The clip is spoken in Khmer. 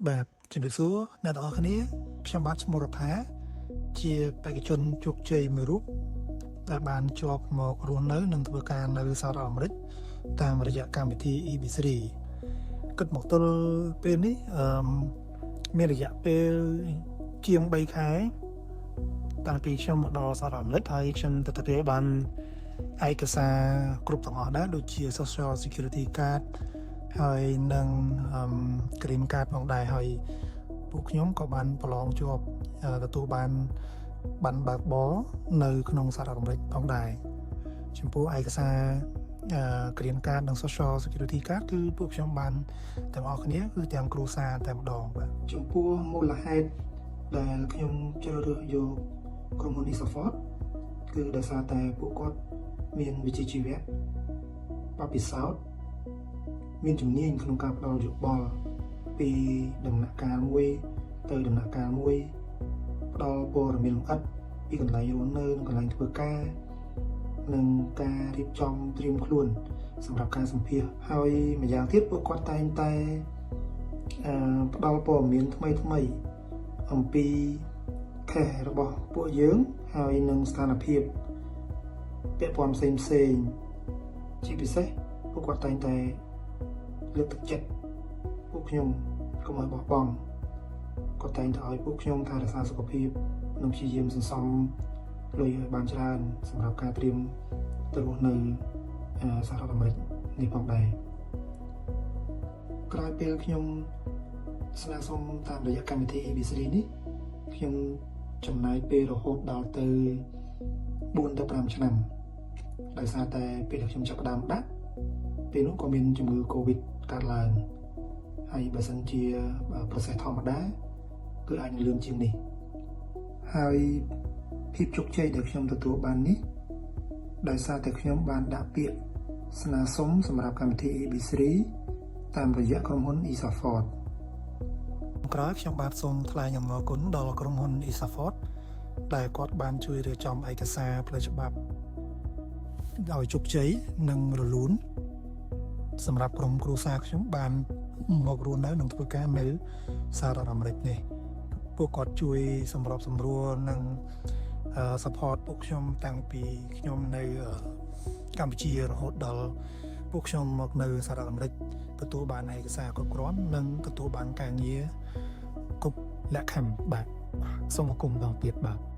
បាទជំរាបសួរអ្នកទាំងអស់គ្នាខ្ញុំបាទឈ្មោះរដ្ឋាជាបេក្ខជនជោគជ័យមួយរូបដែលបានជាប់មករស់នៅនិងធ្វើការនៅសហរដ្ឋអាមេរិកតាមរយៈកម្មវិធី EB3 គិតមកទល់ពេលនេះមានរយៈពេលជាង3ខែតាំងពីខ្ញុំមកដល់សហរដ្ឋអាមេរិកហើយខ្ញុំទទួលបានឯកសារគ្រប់ទាំងអស់ដែរដូចជា Social Security Card ហើយនឹងgreen card ផងដែរហើយពួកខ្ញុំក៏បានប្រឡងជាប់ទទួលបានបានបើកបរនៅក្នុងសហរដ្ឋអាមេរិកផងដែរចំពោះឯកសារ green card និង Social Security Card គឺពួកខ្ញុំបានទាំងអស់គ្នាគឺទាំងគ្រួសារតែម្ដងបាទចំពោះមូលហេតុដែលខ្ញុំជ្រើសរើសយកក្រុមហ៊ុន Isafort គឺដោយសារតែពួកគាត់មានវិជ្ជាជីវៈបទពិសោធន៍មានជំនាញក្នុងការផ្ដល់យោបល់ពីដំណាក់កាលមួយទៅដំណាក់កាលមួយផ្ដល់ព័ត៌មានលម្អិតពីកន្លែងរស់នៅនិងកន្លែងធ្វើការនិងការរៀបចំត្រៀមខ្លួនសម្រាប់ការសម្ភាសន៍ហើយម្យ៉ាងទៀតពួកគាត់តែងតែផ្ដល់ព័ត៌មានថ្មីអំពីខេសរបស់ពួកយើងហើយនឹងស្ថានភាពពាក់ព័ន្ធផ្សេងជាពិសេសពួកគាត់តែងតែលើកទឹកចិត្តពួកខ្ញុំកុំឲ្យបោះបង់គាត់តែងតែឲ្យពួកខ្ញុំថែរក្សាសុខភាពនិងព្យាយាមសន្សំលុយឲ្យបានច្រើនសម្រាប់ការត្រៀមទៅរស់នៅសហរដ្ឋអាមេរិកនេះផងដែរក្រោយពេលខ្ញុំស្នើសុំតាមរយៈកម្មវិធី EB3 នេះខ្ញុំចំណាយពេលរហូតដល់ទៅ4ទៅ5ឆ្នាំដោយសារតែពេលដែលខ្ញុំចាប់ផ្ដើមដាក់ពេលនោះក៏មានជំងឺ Covid កើតឡើងហើយបើសិនជា process ធម្មតាគឺអាចនឹងលឿនជាងនេះហើយភាពជោគជ័យដែលខ្ញុំទទួលបាននេះដោយសារតែខ្ញុំបានដាក់ពាក្យស្នើសុំសម្រាប់កម្មវិធី EB3 តាមរយៈក្រុមហ៊ុន Isafort ក្រោយខ្ញុំបាទសូមថ្លែងអំណរគុណដល់ក្រុមហ៊ុន Isafort ដែលគាត់បានជួយរៀបចំឯកសារផ្លូវច្បាប់ដោយជោគជ័យនិងរលូនសម្រាប់ក្រុមគ្រួសារខ្ញុំបានមករស់នៅនិងធ្វើការនៅសហរដ្ឋអាមេរិកនេះពួកគាត់ជួយសម្របសម្រួលនិងsupport ពួកខ្ញុំតាំងពីខ្ញុំនៅកម្ពុជារហូតដល់ពួកខ្ញុំមកនៅសហរដ្ឋអាមេរិកទទួលបានឯកសារគ្រប់គ្រាន់និងទទួលបានការងារគ្រប់លក្ខខណ្ឌបាទសូមអរគុណដល់ទៀតបាទ